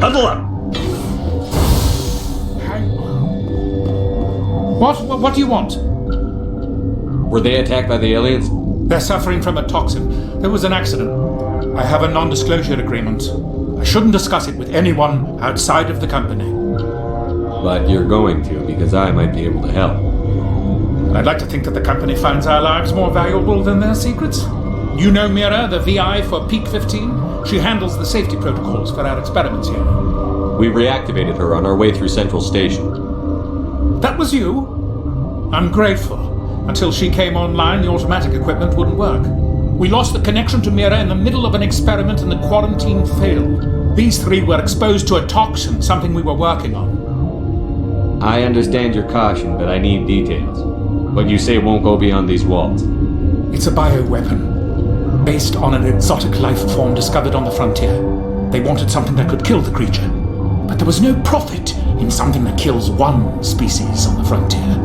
Huddle up! What do you want? Were they attacked by the aliens? They're suffering from a toxin. There was an accident. I have a non-disclosure agreement. I shouldn't discuss it with anyone outside of the company. But you're going to, because I might be able to help. I'd like to think that the company finds our lives more valuable than their secrets. You know Mira, the VI for Peak 15? She handles the safety protocols for our experiments here. We reactivated her on our way through Central Station. That was you? I'm grateful. Until she came online, the automatic equipment wouldn't work. We lost the connection to Mira in the middle of an experiment and the quarantine failed. These three were exposed to a toxin, something we were working on. I understand your caution, but I need details. What you say won't go beyond these walls. It's a bioweapon, based on an exotic life form discovered on the frontier. They wanted something that could kill the creature. But there was no profit in something that kills one species on the frontier.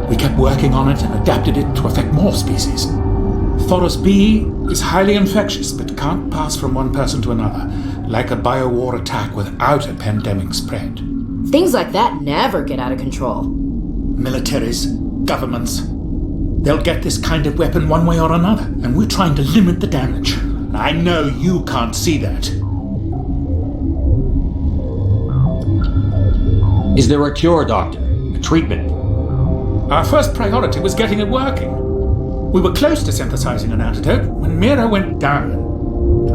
We kept working on it and adapted it to affect more species. Thoros B is highly infectious, but can't pass from one person to another, like a biowar attack without a pandemic spread. Things like that never get out of control. Militaries, governments, they'll get this kind of weapon one way or another, and we're trying to limit the damage. I know you can't see that. Is there a cure, Doctor? A treatment? Our first priority was getting it working. We were close to synthesizing an antidote when Mira went down.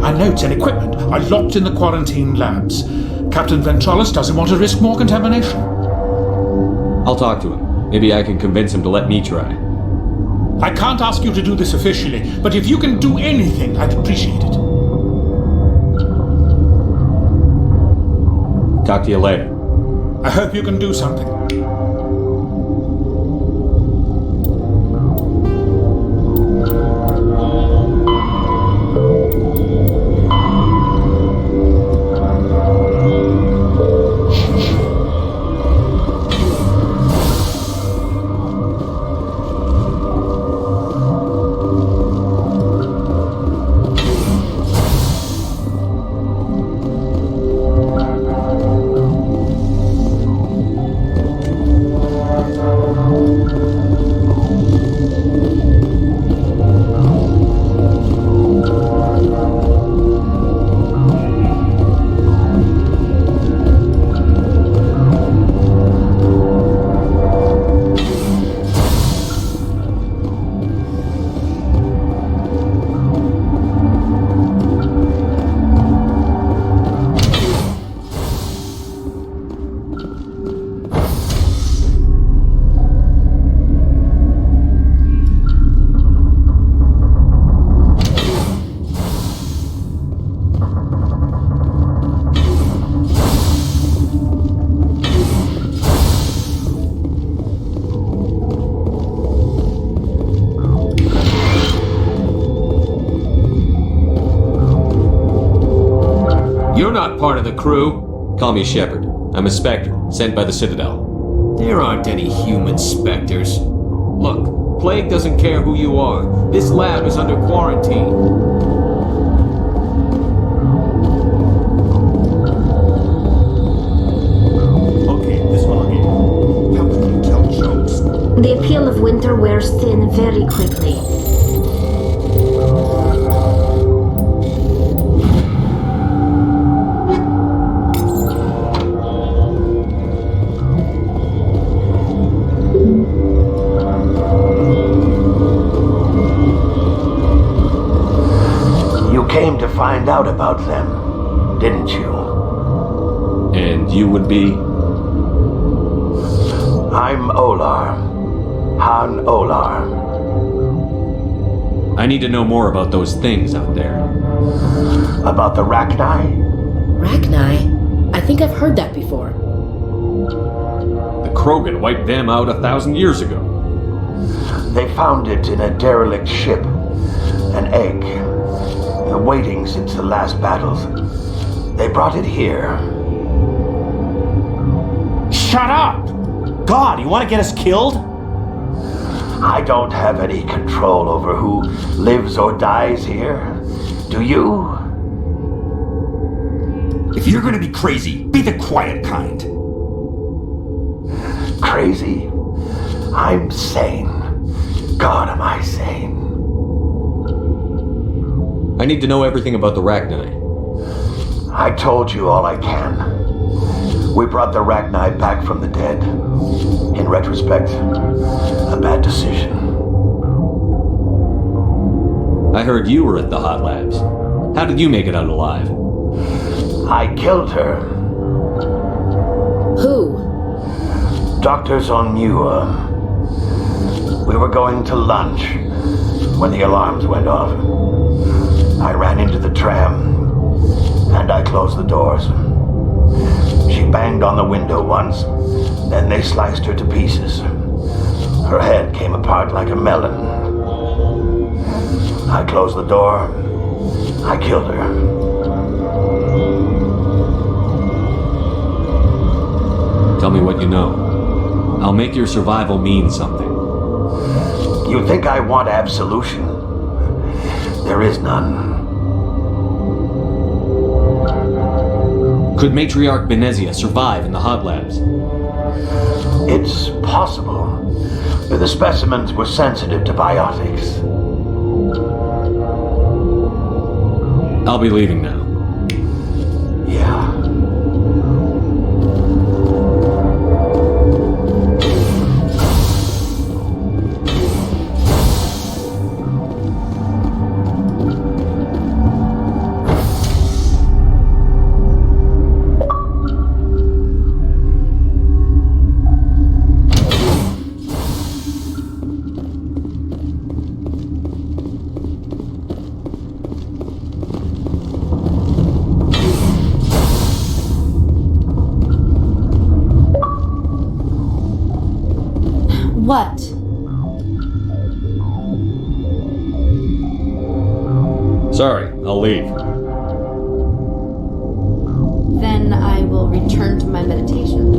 Our notes and equipment are locked in the quarantine labs. Captain Ventralis doesn't want to risk more contamination. I'll talk to him. Maybe I can convince him to let me try. I can't ask you to do this officially, but if you can do anything, I'd appreciate it. Talk to you later. I hope you can do something. You're not part of the crew. Call me Shepard. I'm a Spectre, sent by the Citadel. There aren't any human specters. Look, Plague doesn't care who you are. This lab is under quarantine. Okay, this one again. How can you tell jokes? The appeal of winter wears thin very quickly. Came to find out about them, didn't you? And you would be? I'm Olar. Han Olar. I need to know more about those things out there. About the Rachni? Rachni? I think I've heard that before. The Krogan wiped them out 1,000 years ago. They found it in a derelict ship. An egg. Waiting since the last battles. They brought it here. Shut up! God, you want to get us killed? I don't have any control over who lives or dies here. Do you? If you're gonna be crazy, be the quiet kind. Crazy? I'm sane. God, am I sane? I need to know everything about the Rachni. I told you all I can. We brought the Rachni back from the dead. In retrospect, a bad decision. I heard you were at the Hot Labs. How did you make it out alive? I killed her. Who? Doctors on Muir. We were going to lunch when the alarms went off. I ran into the tram and I closed the doors. She banged on the window once, then they sliced her to pieces. Her head came apart like a melon. I closed the door. I killed her. Tell me what you know. I'll make your survival mean something. You think I want absolution? There is none. Could Matriarch Benezia survive in the Hot Labs? It's possible. The specimens were sensitive to biotics. I'll be leaving now. Yeah. What? Sorry, I'll leave. Then I will return to my meditations.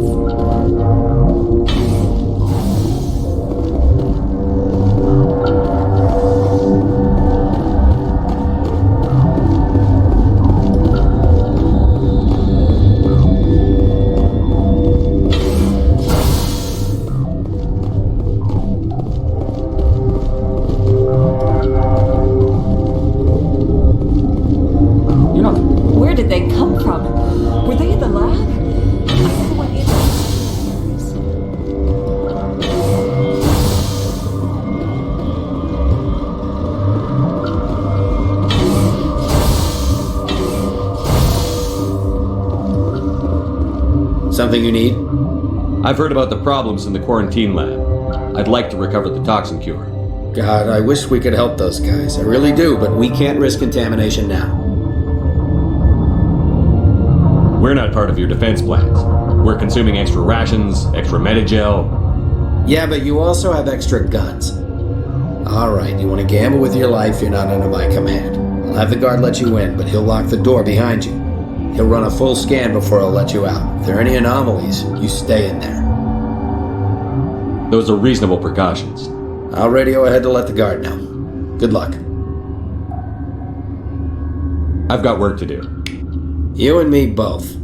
Where did they come from? Were they in the lab? I never went in. Something you need? I've heard about the problems in the quarantine lab. I'd like to recover the toxin cure. God, I wish we could help those guys. I really do, but we can't risk contamination now. We're not part of your defense plans. We're consuming extra rations, extra Medigel. Yeah, but you also have extra guns. Alright, you want to gamble with your life, you're not under my command. I'll have the guard let you in, but he'll lock the door behind you. He'll run a full scan before he'll let you out. If there are any anomalies, you stay in there. Those are reasonable precautions. I'll radio ahead to let the guard know. Good luck. I've got work to do. You and me both.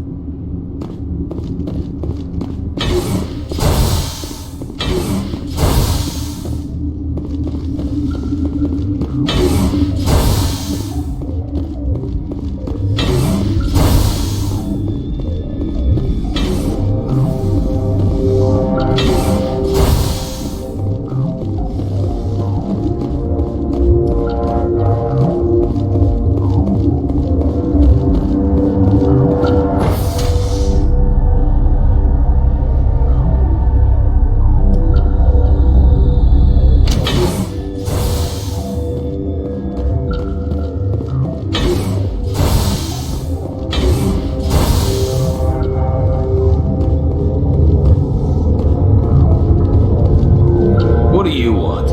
What do you want?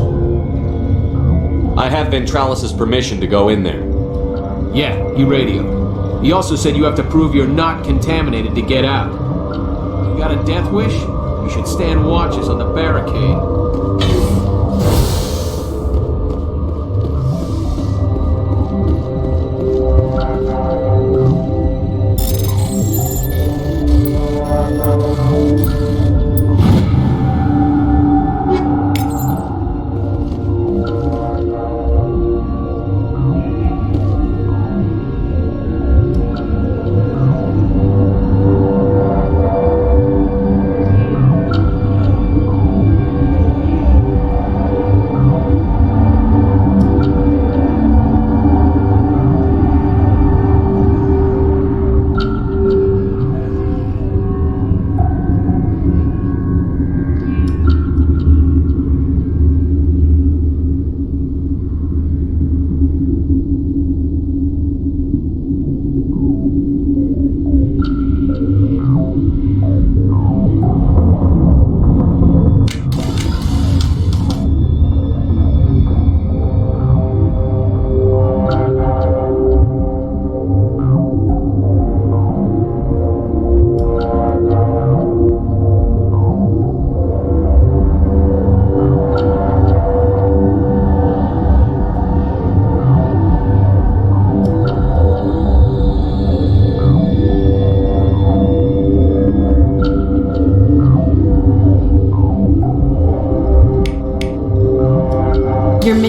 I have Ventralis' permission to go in there. Yeah, he radioed. He also said you have to prove you're not contaminated to get out. You got a death wish? You should stand watches on the barricade.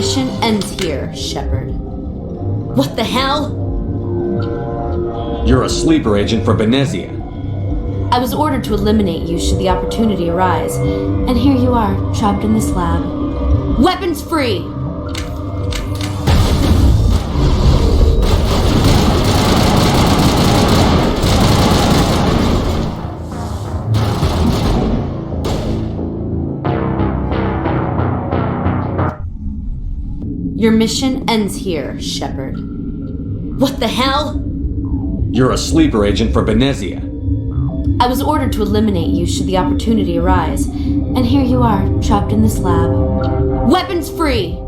mission ends here, Shepard. What the hell? You're a sleeper agent for Benezia. I was ordered to eliminate you should the opportunity arise, and here you are, trapped in this lab. Weapons free! Your mission ends here, Shepard. What the hell? You're a sleeper agent for Benezia. I was ordered to eliminate you should the opportunity arise, and here you are, trapped in this lab. Weapons free!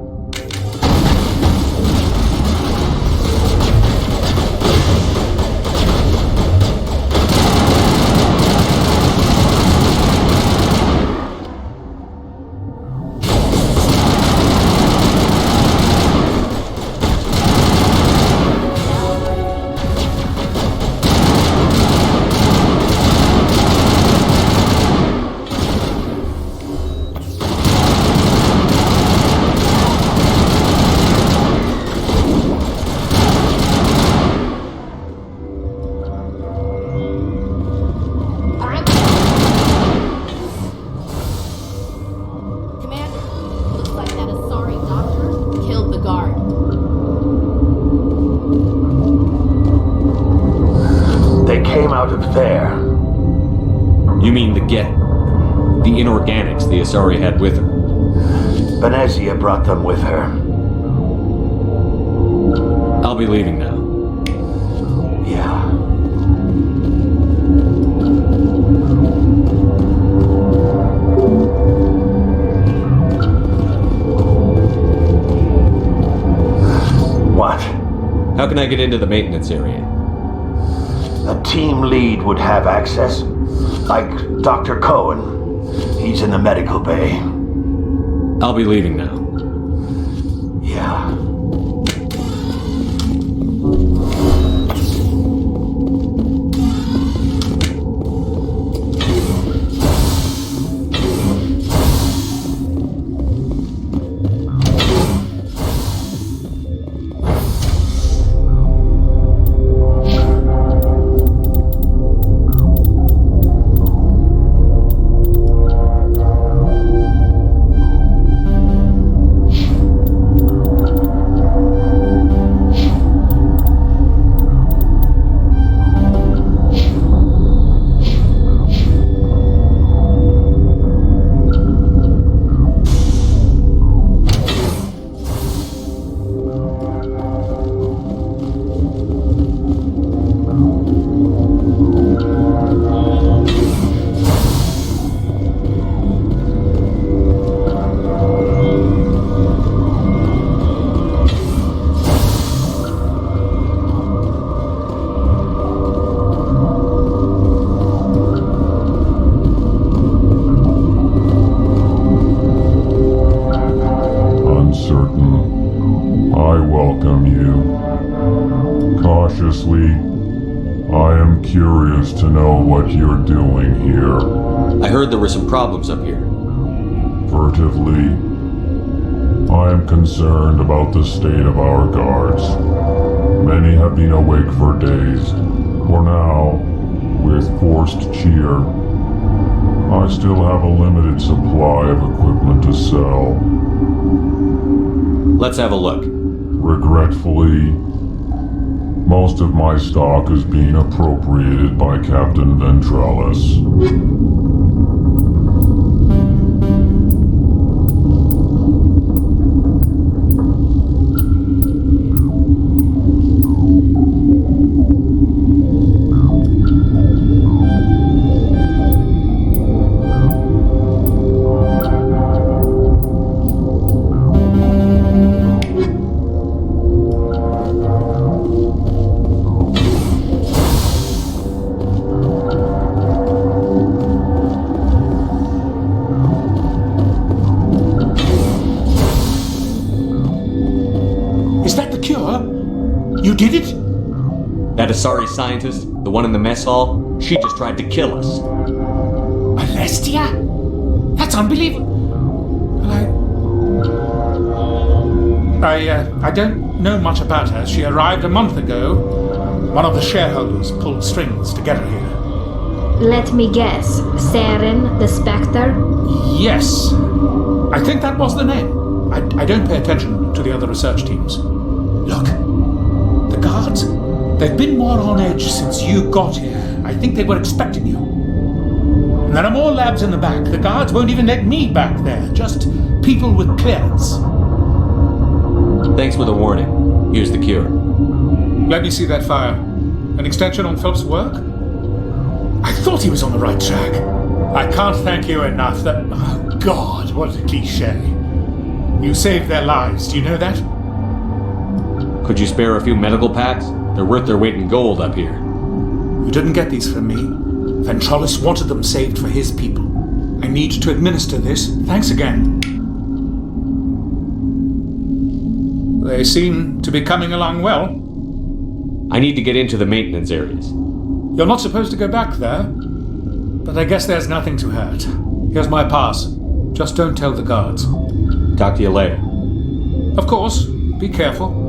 You mean the inorganics the Asari had with her? Benezia brought them with her. I'll be leaving now. Yeah. What? How can I get into the maintenance area? A team lead would have access. Like Dr. Cohen. He's in the medical bay. I'll be leaving now. Yeah. I am curious to know what you're doing here. I heard there were some problems up here. Furtively, I am concerned about the state of our guards. Many have been awake for days. For now, with forced cheer, I still have a limited supply of equipment to sell. Let's have a look. Regretfully, most of my stock is being appropriated by Captain Ventralis. You did it? That Asari scientist, the one in the mess hall, she just tried to kill us. Alestia? That's unbelievable. I don't know much about her. She arrived a month ago. One of the shareholders pulled strings to get her here. Let me guess. Saren, the Spectre? Yes. I think that was the name. I don't pay attention to the other research teams. Look, the guards, they've been more on edge since you got here. I think they were expecting you. And there are more labs in the back. The guards won't even let me back there. Just people with clearance. Thanks for the warning. Here's the cure. Let me see that file. An extension on Phelps' work? I thought he was on the right track. I can't thank you enough. Oh, God, what a cliché. You saved their lives, do you know that? Could you spare a few medical packs? They're worth their weight in gold up here. You didn't get these from me. Ventrolis wanted them saved for his people. I need to administer this. Thanks again. They seem to be coming along well. I need to get into the maintenance areas. You're not supposed to go back there, but I guess there's nothing to hurt. Here's my pass. Just don't tell the guards. Talk to you later. Of course. Be careful.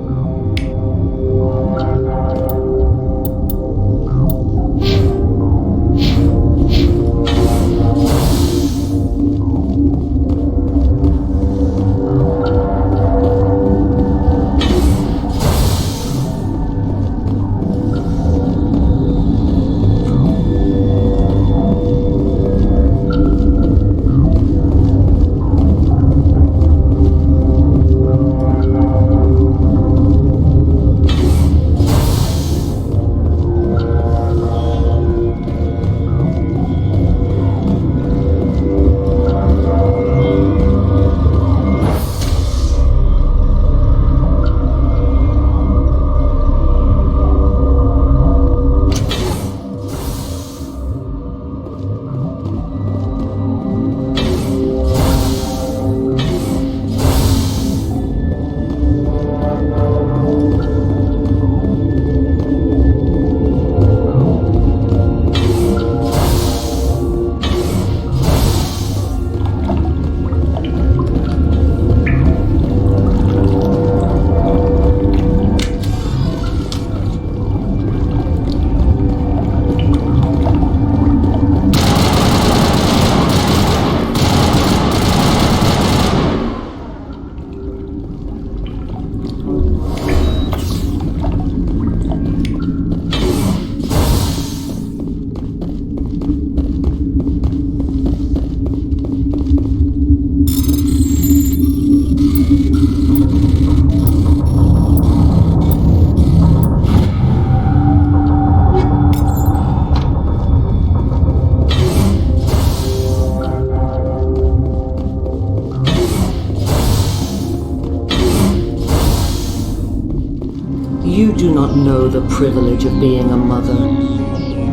You do not know the privilege of being a mother.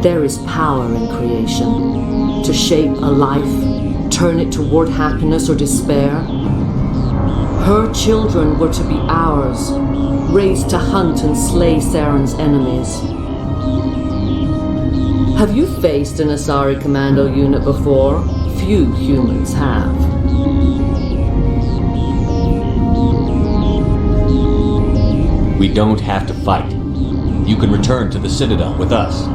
There is power in creation. To shape a life, turn it toward happiness or despair. Her children were to be ours, raised to hunt and slay Saren's enemies. Have you faced an Asari commando unit before? Few humans have. We don't have to fight. You can return to the Citadel with us.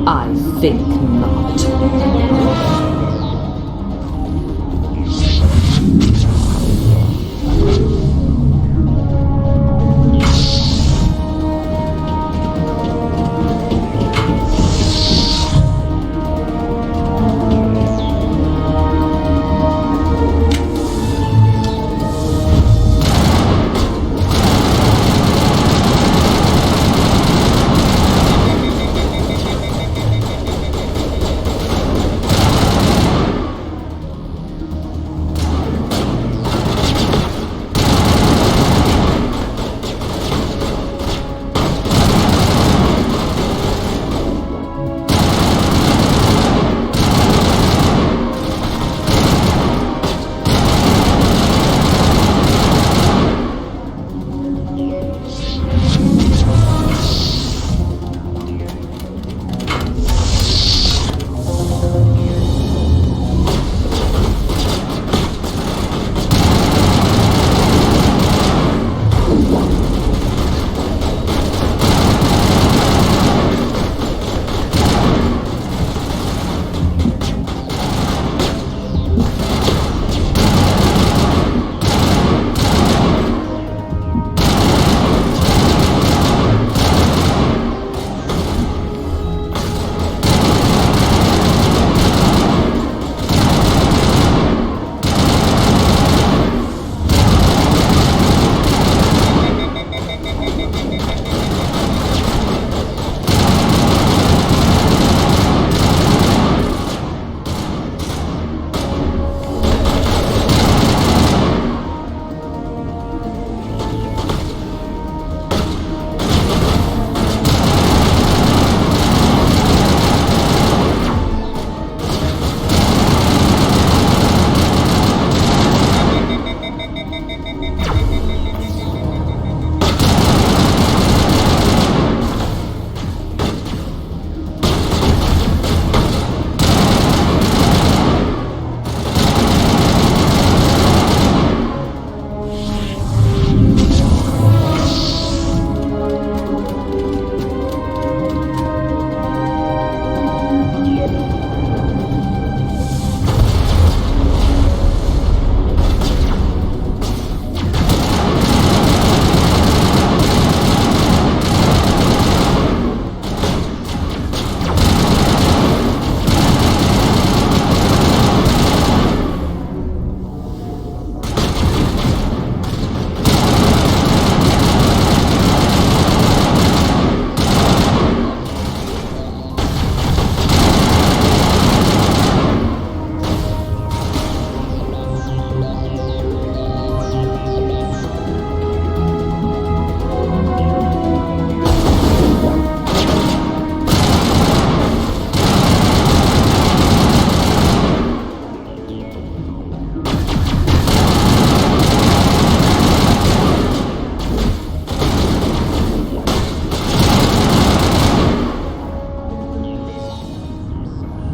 I think not.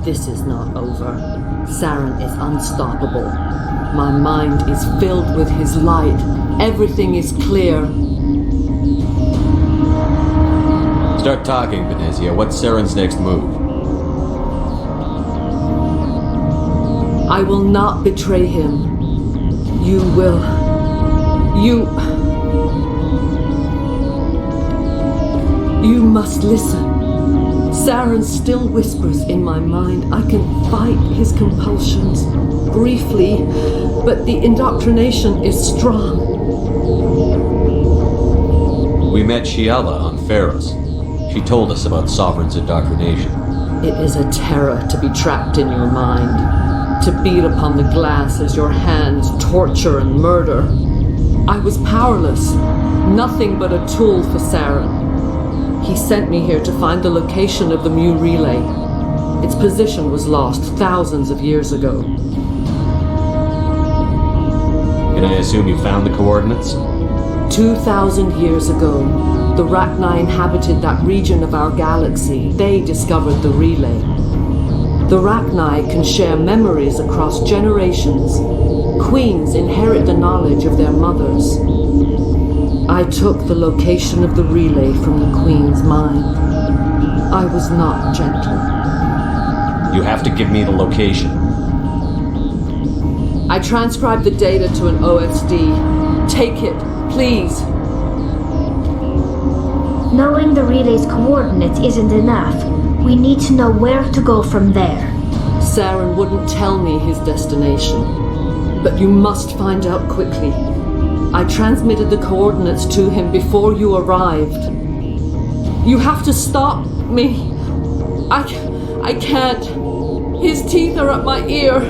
This is not over. Saren is unstoppable. My mind is filled with his light. Everything is clear. Start talking, Venezia. What's Saren's next move? I will not betray him. You will. You must listen. Saren still whispers in my mind. I can fight his compulsions briefly, but the indoctrination is strong. We met Shiala on Pharos. She told us about Sovereign's indoctrination. It is a terror to be trapped in your mind, to beat upon the glass as your hands torture and murder. I was powerless, nothing but a tool for Saren. He sent me here to find the location of the Mu relay. Its position was lost thousands of years ago. Can I assume you found the coordinates? 2,000 years ago, the Rachni inhabited that region of our galaxy. They discovered the relay. The Rachni can share memories across generations. Queens inherit the knowledge of their mothers. I took the location of the relay from the Queen's mind. I was not gentle. You have to give me the location. I transcribed the data to an OSD. Take it, please. Knowing the relay's coordinates isn't enough. We need to know where to go from there. Saren wouldn't tell me his destination, but you must find out quickly. I transmitted the coordinates to him before you arrived. You have to stop me. I can't. His teeth are at my ear.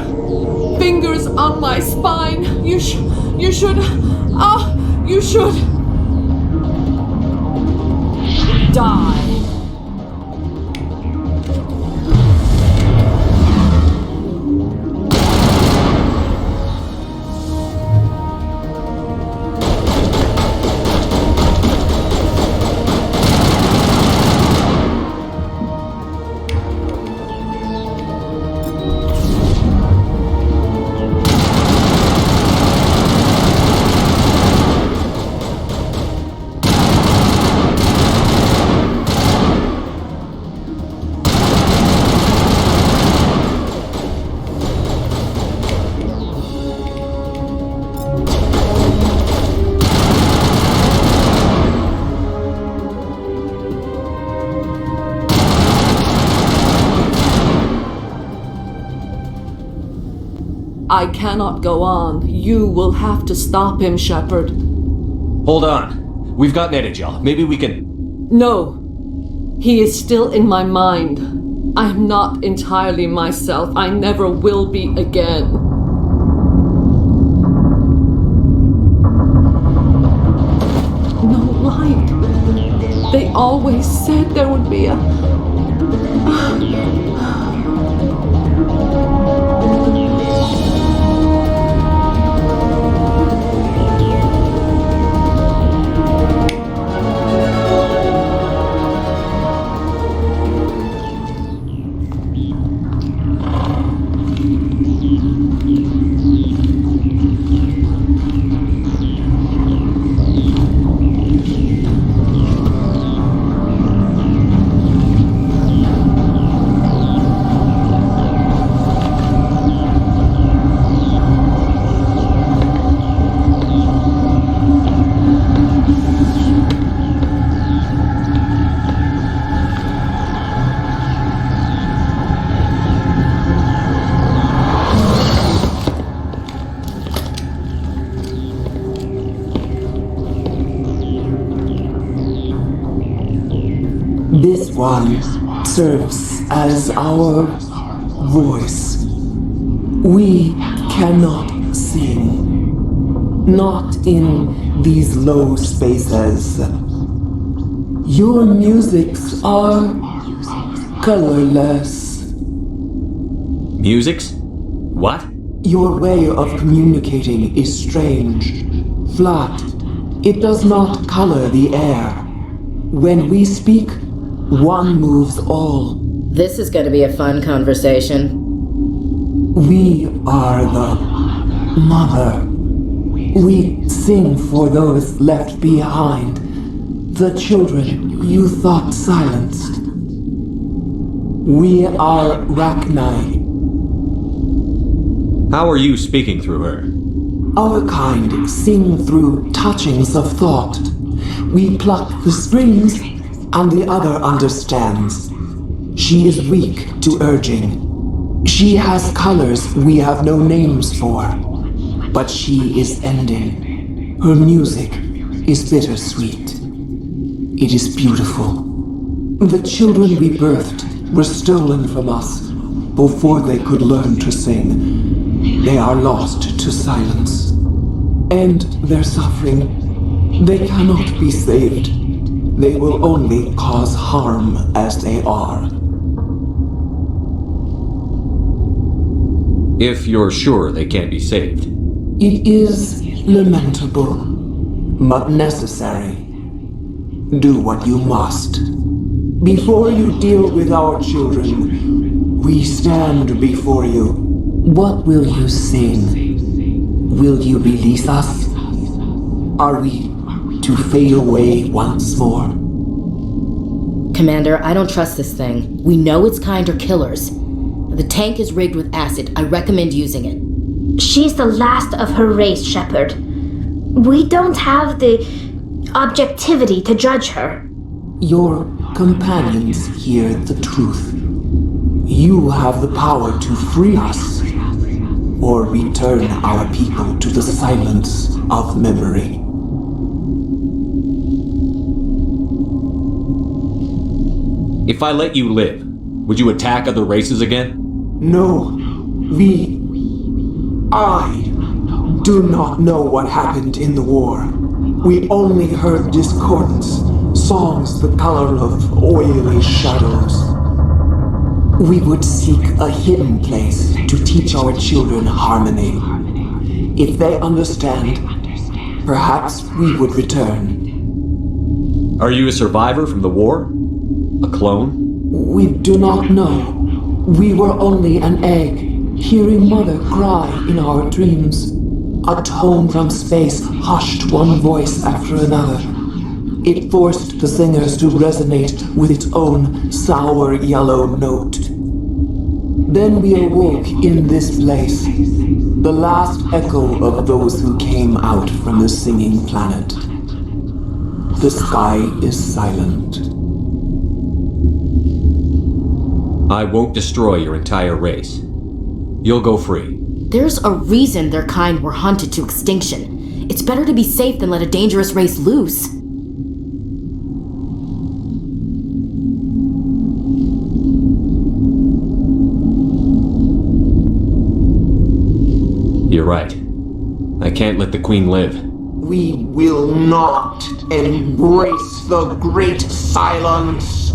Fingers on my spine. You should die. I cannot go on. You will have to stop him, Shepard. Hold on. We've got Netagel. Maybe we can... No. He is still in my mind. I am not entirely myself. I never will be again. No light. They always said there would be a... This one serves as our voice. We cannot sing, not in these low spaces. Your musics are colorless. Musics? What? Your way of communicating is strange, flat. It does not color the air. When we speak, one moves all. This is going to be a fun conversation. We are the mother. We sing for those left behind, the children you thought silenced. We are Rachni. How are you speaking through her? Our kind sing through touchings of thought. We pluck the strings, and the other understands. She is weak to urging. She has colors we have no names for. But she is ending. Her music is bittersweet. It is beautiful. The children we birthed were stolen from us before they could learn to sing. They are lost to silence. And their suffering, they cannot be saved. They will only cause harm as they are. If you're sure they can't be saved. It is lamentable, but necessary. Do what you must. Before you deal with our children, we stand before you. What will you sing? Will you release us? Are we to fade away once more? Commander, I don't trust this thing. We know its kind are killers. The tank is rigged with acid. I recommend using it. She's the last of her race, Shepard. We don't have the objectivity to judge her. Your companions hear the truth. You have the power to free us, or return our people to the silence of memory. If I let you live, would you attack other races again? No, I do not know what happened in the war. We only heard discordance, songs the color of oily shadows. We would seek a hidden place to teach our children harmony. If they understand, perhaps we would return. Are you a survivor from the war? A clone? We do not know. We were only an egg, hearing Mother cry in our dreams. A tone from space hushed one voice after another. It forced the singers to resonate with its own sour yellow note. Then we awoke in this place, the last echo of those who came out from the singing planet. The sky is silent. I won't destroy your entire race. You'll go free. There's a reason their kind were hunted to extinction. It's better to be safe than let a dangerous race loose. You're right. I can't let the Queen live. We will not embrace the great silence.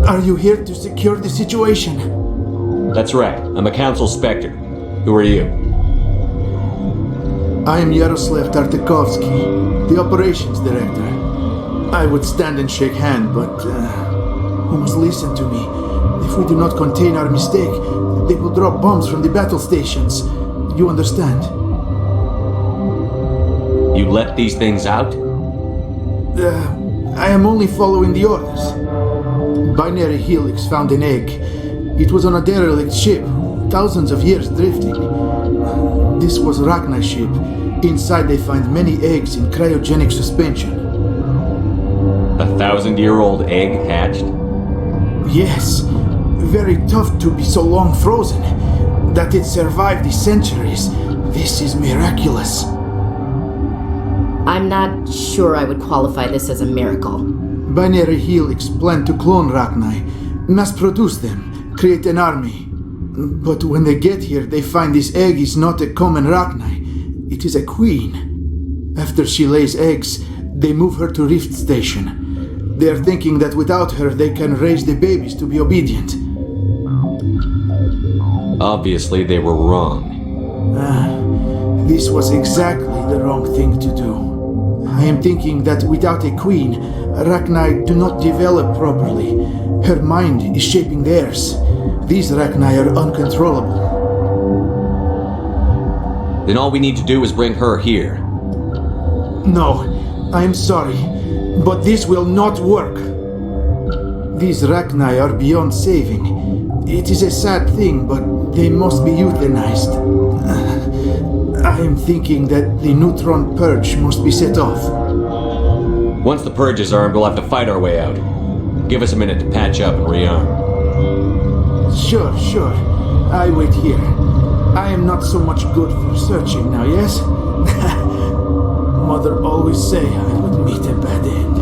Are you here to secure the situation? That's right. I'm a Council Spectre. Who are you? I am Yaroslav Tartakovsky, the operations director. I would stand and shake hand, but you must listen to me. If we do not contain our mistake, they will drop bombs from the battle stations. You understand? You let these things out? I am only following the orders. Binary Helix found an egg. It was on a derelict ship, thousands of years drifting. This was Rachni's ship. Inside they find many eggs in cryogenic suspension. A 1,000-year-old egg hatched? Yes. Very tough to be so long frozen. That it survived the centuries. This is miraculous. I'm not sure I would qualify this as a miracle. Binary Helix planned to clone Rachni, mass-produce them, create an army. But when they get here, they find this egg is not a common Rachni. It is a queen. After she lays eggs, they move her to Rift Station. They are thinking that without her, they can raise the babies to be obedient. Obviously, they were wrong. This was exactly the wrong thing to do. I am thinking that without a queen, Rachni do not develop properly. Her mind is shaping theirs. These Rachni are uncontrollable. Then all we need to do is bring her here. No, I am sorry, but this will not work. These Rachni are beyond saving. It is a sad thing, but they must be euthanized. I am thinking that the neutron purge must be set off. Once the purge is armed, we'll have to fight our way out. Give us a minute to patch up and rearm. Sure. I wait here. I am not so much good for searching now, yes? Mother always say I would meet a bad end.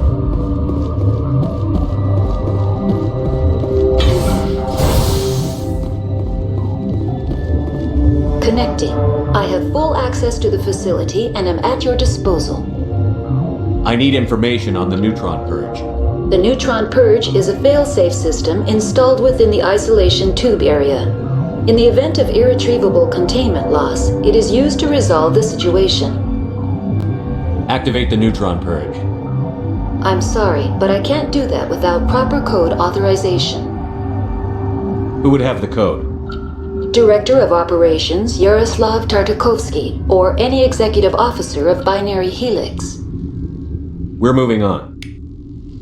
Connecting. I have full access to the facility and am at your disposal. I need information on the neutron purge. The neutron purge is a fail-safe system installed within the isolation tube area. In the event of irretrievable containment loss, it is used to resolve the situation. Activate the neutron purge. I'm sorry, but I can't do that without proper code authorization. Who would have the code? Director of Operations Yaroslav Tartakovsky, or any executive officer of Binary Helix. We're moving on.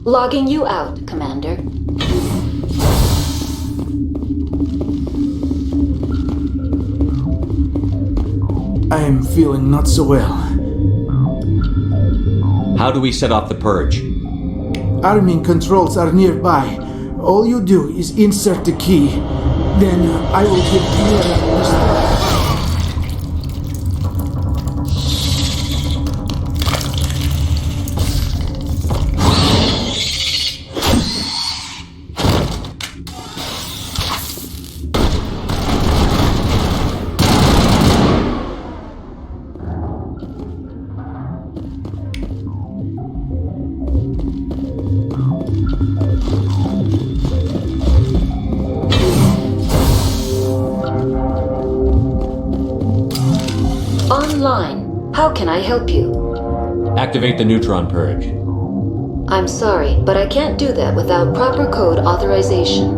Logging you out, Commander. I am feeling not so well. How do we set off the purge? Arming controls are nearby. All you do is insert the key. Then I will give Clara the start. Online. How can I help you? Activate the neutron purge. I'm sorry, but I can't do that without proper code authorization.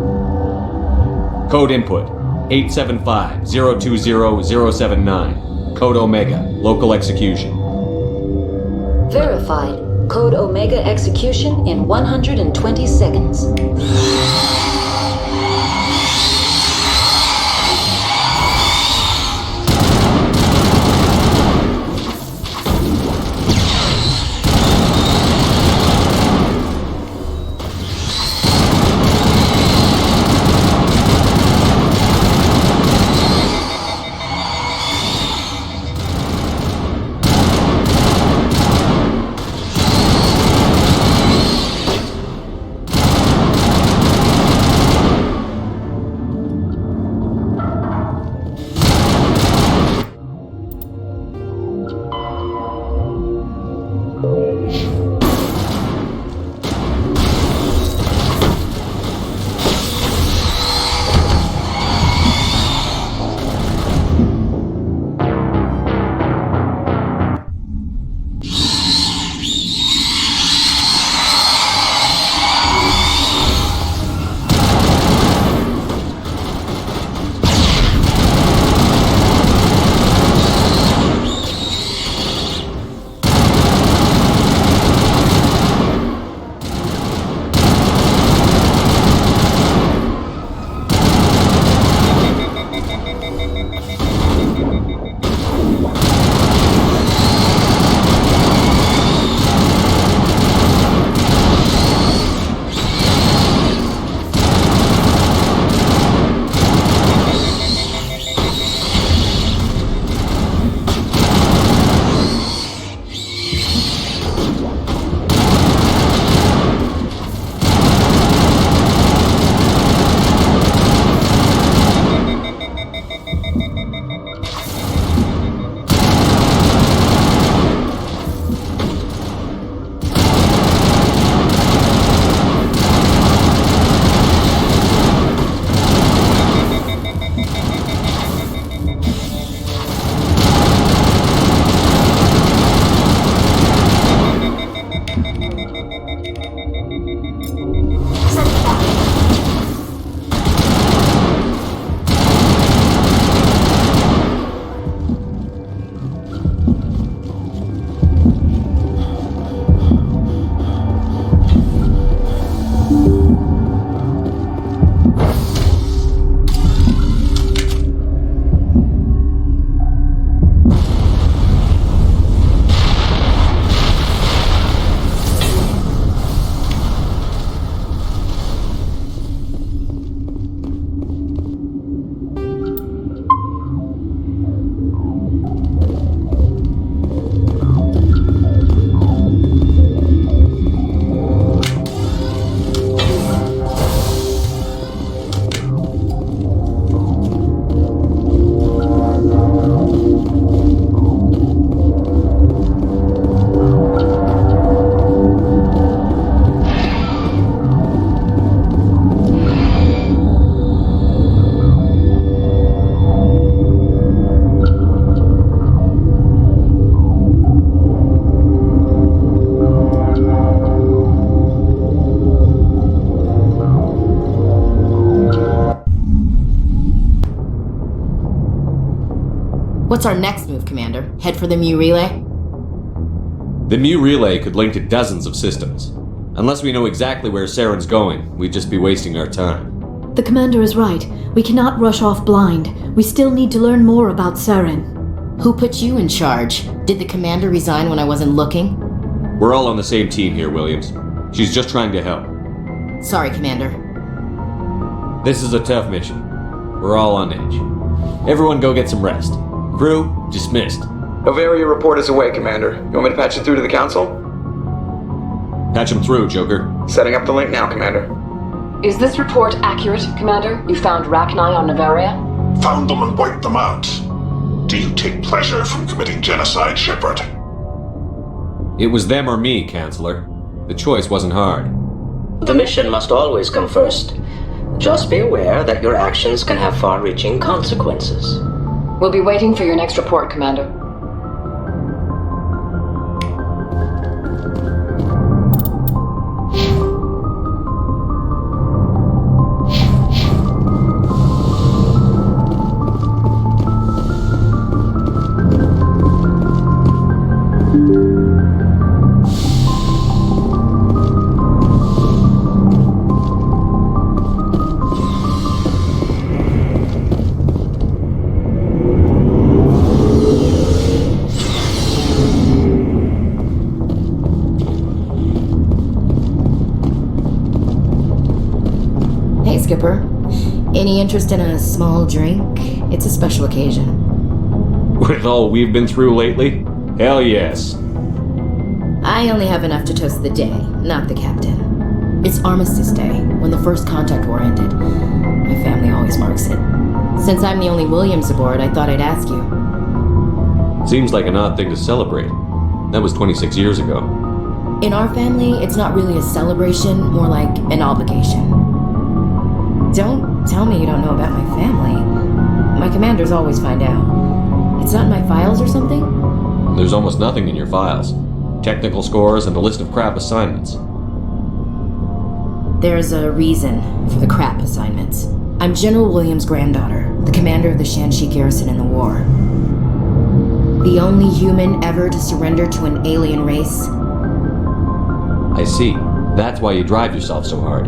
Code input 875-020-079. Code Omega. Local execution. Verified. Code Omega execution in 120 seconds. What's our next move, Commander? Head for the Mu Relay? The Mu Relay could link to dozens of systems. Unless we know exactly where Saren's going, we'd just be wasting our time. The commander is right. We cannot rush off blind. We still need to learn more about Saren. Who put you in charge? Did the commander resign when I wasn't looking? We're all on the same team here, Williams. She's just trying to help. Sorry, Commander. This is a tough mission. We're all on edge. Everyone go get some rest. Crew, dismissed. Novaria report is away, Commander. You want me to patch it through to the Council? Patch him through, Joker. Setting up the link now, Commander. Is this report accurate, Commander? You found Rachni on Novaria? Found them and wiped them out. Do you take pleasure from committing genocide, Shepard? It was them or me, Chancellor. The choice wasn't hard. The mission must always come first. Just be aware that your actions can have far-reaching consequences. We'll be waiting for your next report, Commander. Skipper. Any interest in a small drink? It's a special occasion. With all we've been through lately? Hell yes. I only have enough to toast the day, not the captain. It's Armistice Day, when the first contact war ended. My family always marks it. Since I'm the only Williams aboard, I thought I'd ask you. Seems like an odd thing to celebrate. That was 26 years ago. In our family, it's not really a celebration, more like an obligation. Don't tell me you don't know about my family. My commanders always find out. It's not in my files or something? There's almost nothing in your files. Technical scores and a list of crap assignments. There's a reason for the crap assignments. I'm General Williams' granddaughter, the commander of the Shanxi garrison in the war. The only human ever to surrender to an alien race. I see. That's why you drive yourself so hard.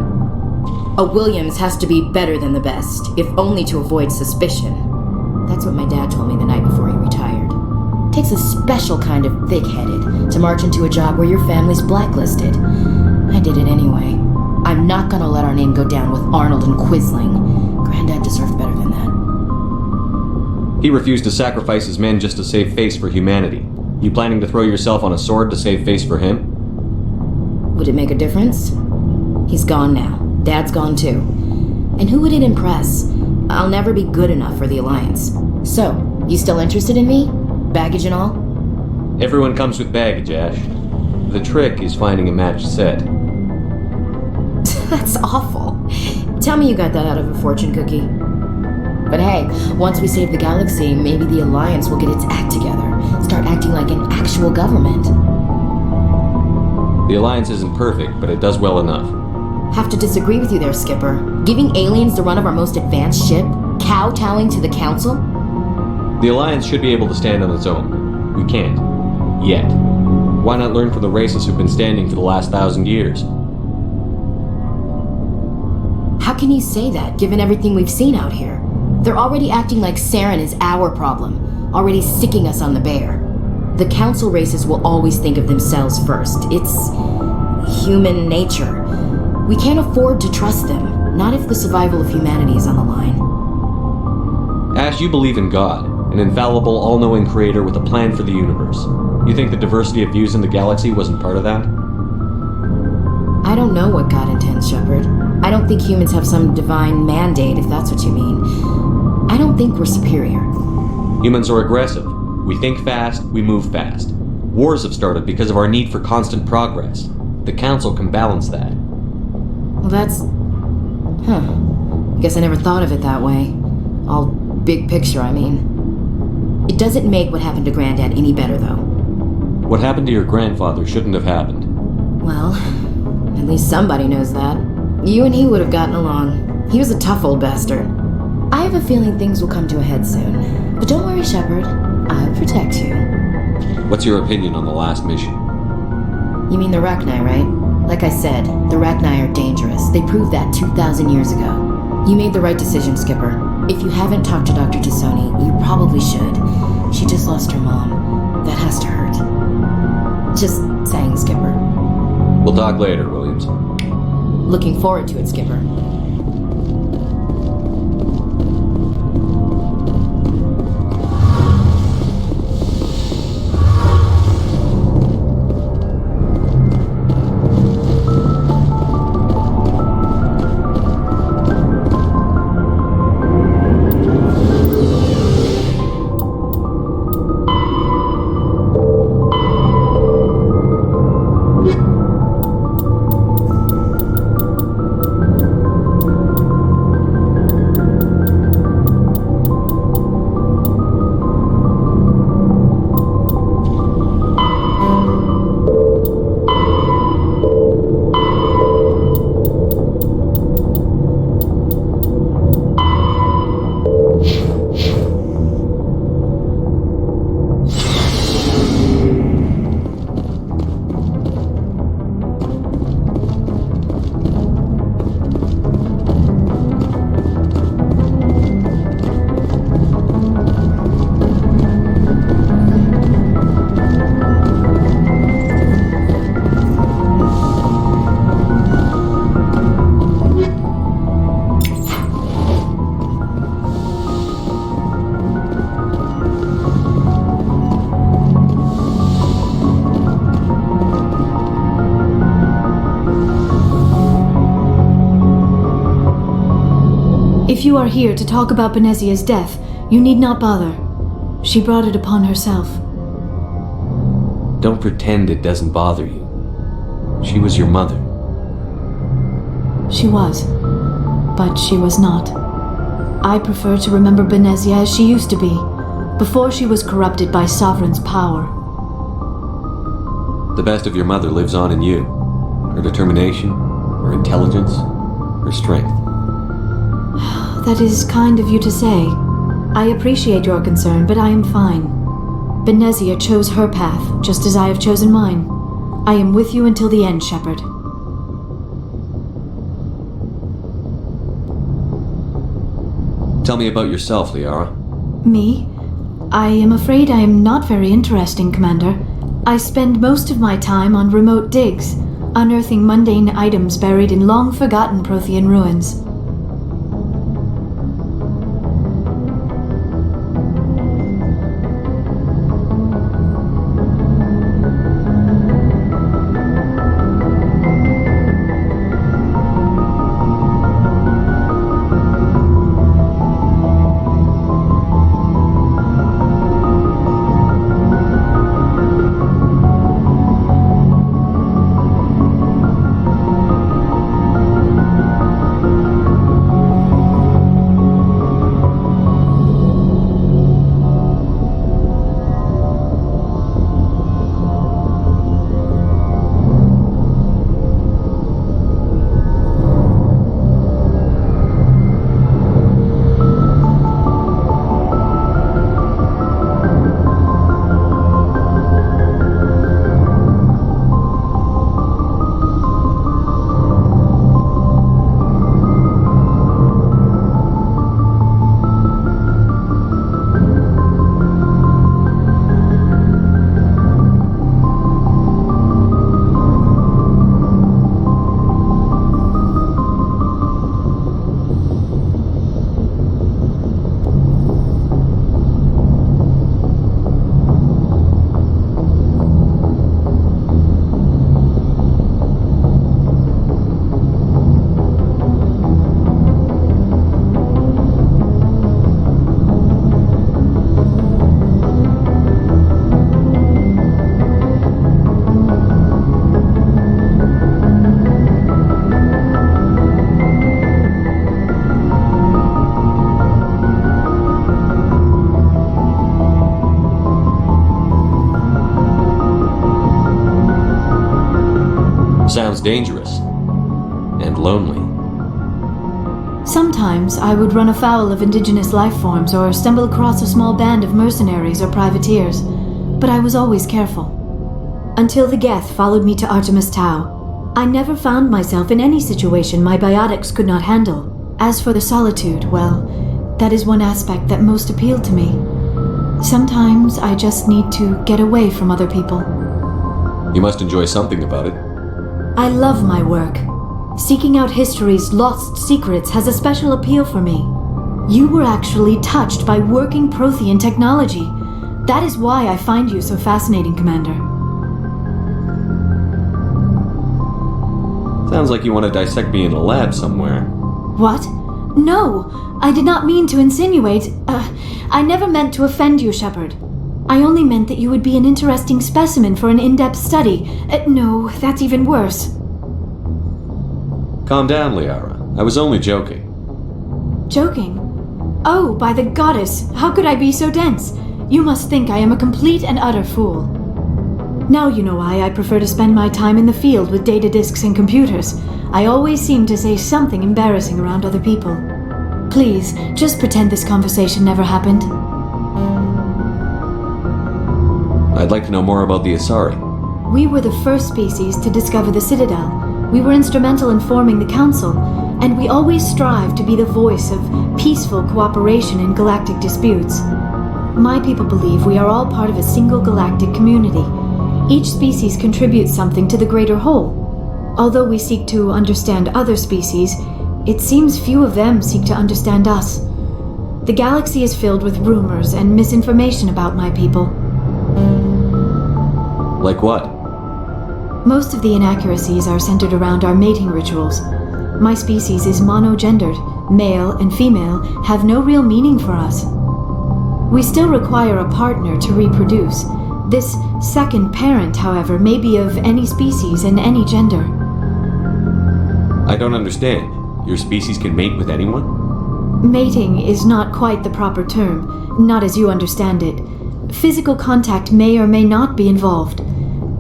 A Williams has to be better than the best, if only to avoid suspicion. That's what my dad told me the night before he retired. Takes a special kind of thick-headed to march into a job where your family's blacklisted. I did it anyway. I'm not gonna let our name go down with Arnold and Quisling. Granddad deserved better than that. He refused to sacrifice his men just to save face for humanity. You planning to throw yourself on a sword to save face for him? Would it make a difference? He's gone now. Dad's gone too. And who would it impress? I'll never be good enough for the Alliance. So, you still interested in me? Baggage and all? Everyone comes with baggage, Ash. The trick is finding a matched set. That's awful. Tell me you got that out of a fortune cookie. But hey, once we save the galaxy, maybe the Alliance will get its act together. Start acting like an actual government. The Alliance isn't perfect, but it does well enough. Have to disagree with you there, Skipper. Giving aliens the run of our most advanced ship? Kowtowing to the Council? The Alliance should be able to stand on its own. We can't. Yet. Why not learn from the races who've been standing for the last 1,000 years? How can you say that, given everything we've seen out here? They're already acting like Saren is our problem, already sicking us on the bear. The Council races will always think of themselves first. It's human nature. We can't afford to trust them, not if the survival of humanity is on the line. Ash, you believe in God, an infallible, all-knowing creator with a plan for the universe. You think the diversity of views in the galaxy wasn't part of that? I don't know what God intends, Shepard. I don't think humans have some divine mandate, if that's what you mean. I don't think we're superior. Humans are aggressive. We think fast, we move fast. Wars have started because of our need for constant progress. The Council can balance that. Well, that's... Guess I never thought of it that way. All big picture, I mean. It doesn't make what happened to Granddad any better, though. What happened to your grandfather shouldn't have happened. Well, at least somebody knows that. You and he would have gotten along. He was a tough old bastard. I have a feeling things will come to a head soon. But don't worry, Shepard. I'll protect you. What's your opinion on the last mission? You mean the Rachni, right? Like I said, the Rachni are dangerous. They proved that 2,000 years ago. You made the right decision, Skipper. If you haven't talked to Dr. Tassoni, you probably should. She just lost her mom. That has to hurt. Just saying, Skipper. We'll talk later, Williams. Looking forward to it, Skipper. If you are here to talk about Benezia's death, you need not bother. She brought it upon herself. Don't pretend it doesn't bother you. She was your mother. She was. But she was not. I prefer to remember Benezia as she used to be, before she was corrupted by Sovereign's power. The best of your mother lives on in you. Her determination, her intelligence, her strength. That is kind of you to say. I appreciate your concern, but I am fine. Benezia chose her path, just as I have chosen mine. I am with you until the end, Shepard. Tell me about yourself, Liara. Me? I am afraid I am not very interesting, Commander. I spend most of my time on remote digs, unearthing mundane items buried in long-forgotten Prothean ruins. Sounds dangerous. And lonely. Sometimes I would run afoul of indigenous life forms or stumble across a small band of mercenaries or privateers, but I was always careful. Until the Geth followed me to Artemis Tau, I never found myself in any situation my biotics could not handle. As for the solitude, well, that is one aspect that most appealed to me. Sometimes I just need to get away from other people. You must enjoy something about it. I love my work. Seeking out history's lost secrets has a special appeal for me. You were actually touched by working Prothean technology. That is why I find you so fascinating, Commander. Sounds like you want to dissect me in a lab somewhere. What? No, I did not mean to insinuate. I never meant to offend you, Shepard. I only meant that you would be an interesting specimen for an in-depth study. No, that's even worse. Calm down, Liara. I was only joking. Joking? Oh, by the goddess, how could I be so dense? You must think I am a complete and utter fool. Now you know why I prefer to spend my time in the field with data disks and computers. I always seem to say something embarrassing around other people. Please, just pretend this conversation never happened. I'd like to know more about the Asari. We were the first species to discover the Citadel. We were instrumental in forming the Council, and we always strive to be the voice of peaceful cooperation in galactic disputes. My people believe we are all part of a single galactic community. Each species contributes something to the greater whole. Although we seek to understand other species, it seems few of them seek to understand us. The galaxy is filled with rumors and misinformation about my people. Like what? Most of the inaccuracies are centered around our mating rituals. My species is monogendered. Male and female have no real meaning for us. We still require a partner to reproduce. This second parent, however, may be of any species and any gender. I don't understand. Your species can mate with anyone? Mating is not quite the proper term, not as you understand it. Physical contact may or may not be involved,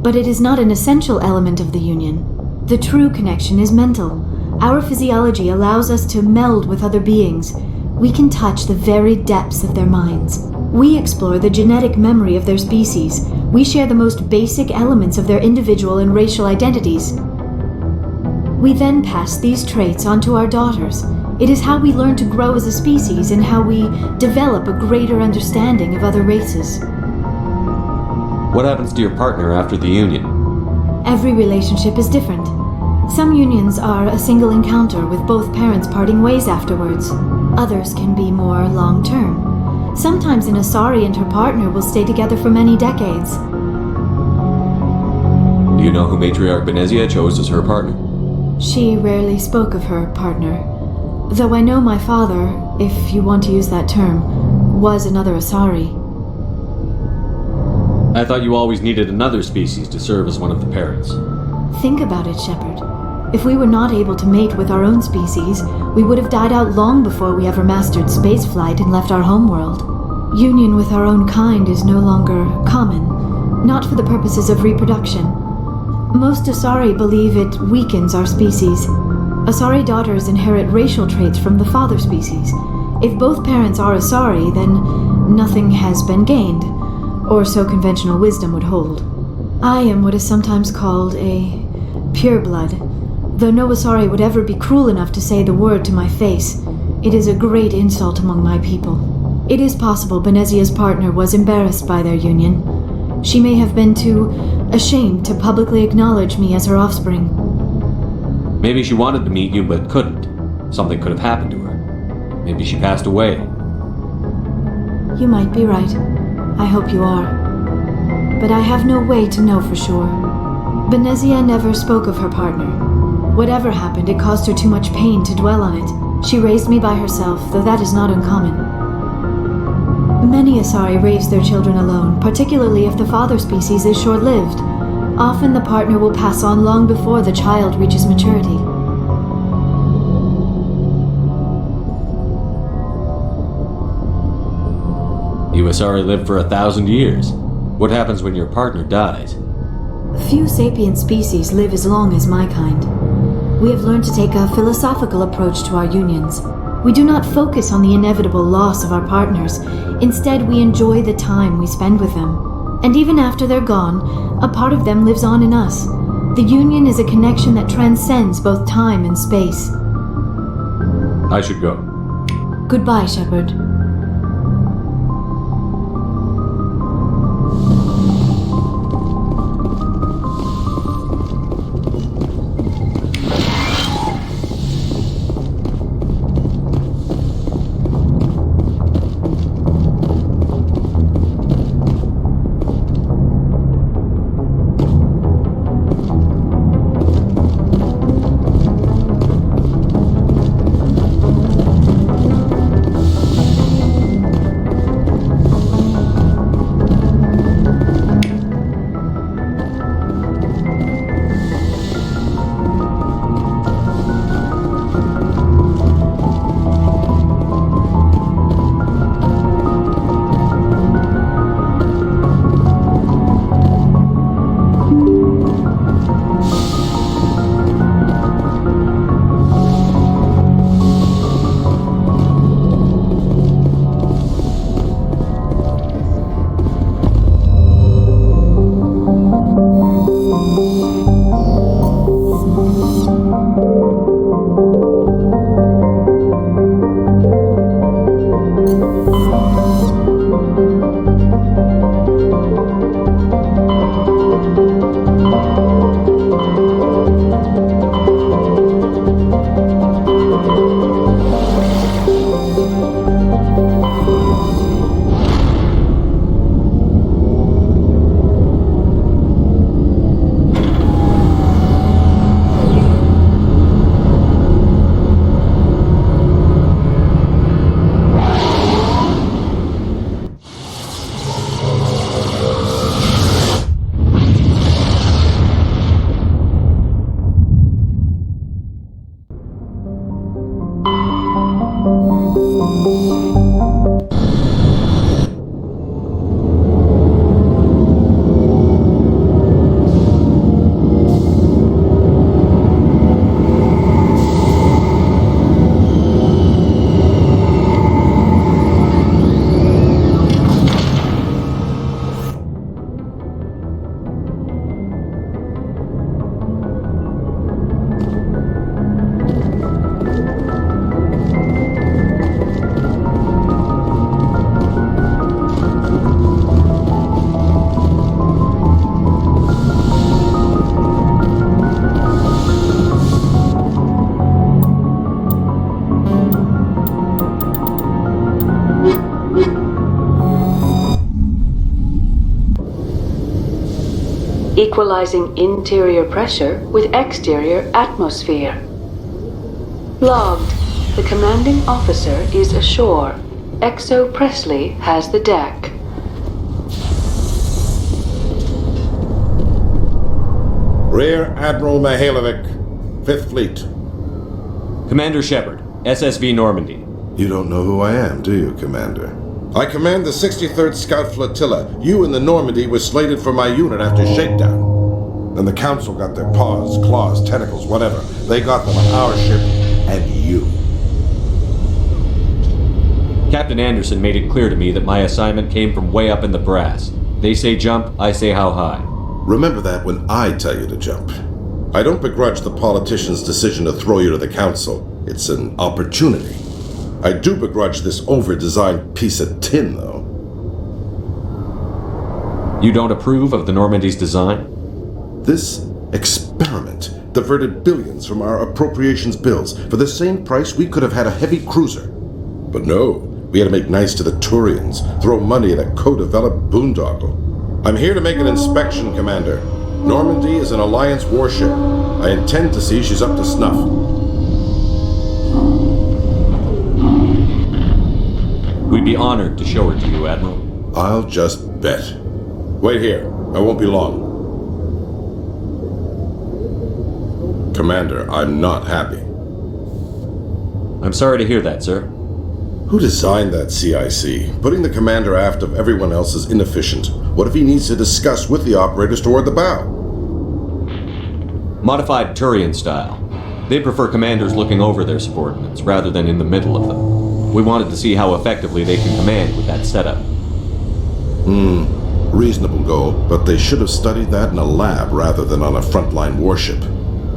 but it is not an essential element of the union. The true connection is mental. Our physiology allows us to meld with other beings. We can touch the very depths of their minds. We explore the genetic memory of their species. We share the most basic elements of their individual and racial identities. We then pass these traits on to our daughters. It is how we learn to grow as a species and how we develop a greater understanding of other races. What happens to your partner after the union? Every relationship is different. Some unions are a single encounter with both parents parting ways afterwards. Others can be more long-term. Sometimes an Asari and her partner will stay together for many decades. Do you know who Matriarch Benezia chose as her partner? She rarely spoke of her partner. Though I know my father, if you want to use that term, was another Asari. I thought you always needed another species to serve as one of the parents. Think about it, Shepard. If we were not able to mate with our own species, we would have died out long before we ever mastered spaceflight and left our homeworld. Union with our own kind is no longer common, not for the purposes of reproduction. Most Asari believe it weakens our species. Asari daughters inherit racial traits from the father species. If both parents are Asari, then nothing has been gained, or so conventional wisdom would hold. I am what is sometimes called a pureblood, though no Asari would ever be cruel enough to say the word to my face. It is a great insult among my people. It is possible Benezia's partner was embarrassed by their union. She may have been too ashamed to publicly acknowledge me as her offspring. Maybe she wanted to meet you but couldn't. Something could have happened to her. Maybe she passed away. You might be right. I hope you are. But I have no way to know for sure. Benezia never spoke of her partner. Whatever happened, it caused her too much pain to dwell on it. She raised me by herself, though that is not uncommon. Many Asari raise their children alone, particularly if the father species is short-lived. Often the partner will pass on long before the child reaches maturity. You Asari live for 1,000 years. What happens when your partner dies? Few sapient species live as long as my kind. We have learned to take a philosophical approach to our unions. We do not focus on the inevitable loss of our partners. Instead, we enjoy the time we spend with them. And even after they're gone, a part of them lives on in us. The union is a connection that transcends both time and space. I should go. Goodbye, Shepard. Equalizing interior pressure with exterior atmosphere. Logged. The commanding officer is ashore. Exo Presley has the deck. Rear Admiral Mihailovic, 5th Fleet. Commander Shepard, SSV Normandy. You don't know who I am, do you, Commander? I command the 63rd Scout Flotilla. You and the Normandy were slated for my unit after shakedown. Then the Council got their paws, claws, tentacles, whatever. They got them on our ship, and you. Captain Anderson made it clear to me that my assignment came from way up in the brass. They say jump, I say how high. Remember that when I tell you to jump. I don't begrudge the politician's decision to throw you to the Council. It's an opportunity. I do begrudge this over-designed piece of tin, though. You don't approve of the Normandy's design? This experiment diverted billions from our appropriations bills. For the same price, we could have had a heavy cruiser. But no, we had to make nice to the Turians, throw money at a co-developed boondoggle. I'm here to make an inspection, Commander. Normandy is an Alliance warship. I intend to see she's up to snuff. We'd be honored to show her to you, Admiral. I'll just bet. Wait here. I won't be long. Commander, I'm not happy. I'm sorry to hear that, sir. Who designed that CIC? Putting the commander aft of everyone else is inefficient. What if he needs to discuss with the operators toward the bow? Modified Turian style. They prefer commanders looking over their subordinates rather than in the middle of them. We wanted to see how effectively they can command with that setup. Reasonable goal, but they should have studied that in a lab rather than on a frontline warship.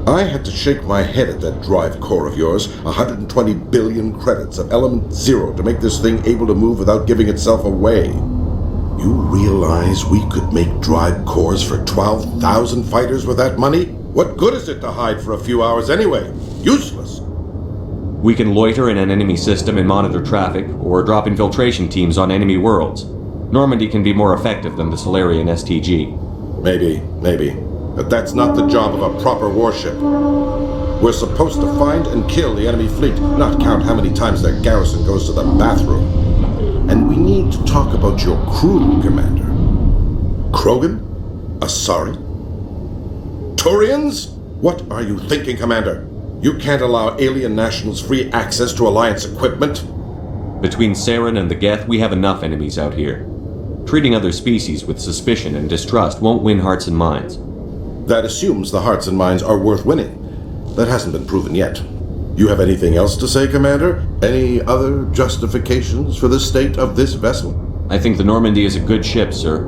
I had to shake my head at that drive core of yours. 120 billion credits of element 0 to make this thing able to move without giving itself away. You realize we could make drive cores for 12,000 fighters with that money? What good is it to hide for a few hours anyway? Useless. We can loiter in an enemy system and monitor traffic, or drop infiltration teams on enemy worlds. Normandy can be more effective than the Solarian STG. Maybe. But that's not the job of a proper warship. We're supposed to find and kill the enemy fleet, not count how many times their garrison goes to the bathroom. And we need to talk about your crew, Commander. Krogan? Asari? Turians? What are you thinking, Commander? You can't allow alien nationals free access to Alliance equipment? Between Saren and the Geth, we have enough enemies out here. Treating other species with suspicion and distrust won't win hearts and minds. That assumes the hearts and minds are worth winning. That hasn't been proven yet. You have anything else to say, Commander? Any other justifications for the state of this vessel? I think the Normandy is a good ship, sir.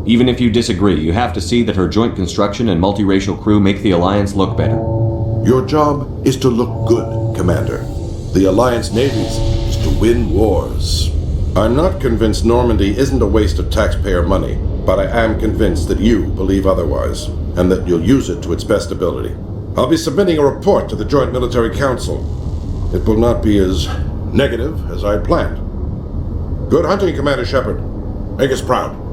Even if you disagree, you have to see that her joint construction and multiracial crew make the Alliance look better. Your job is to look good, Commander. The Alliance navies is to win wars. I'm not convinced Normandy isn't a waste of taxpayer money, but I am convinced that you believe otherwise, and that you'll use it to its best ability. I'll be submitting a report to the Joint Military Council. It will not be as negative as I planned. Good hunting, Commander Shepard. Make us proud.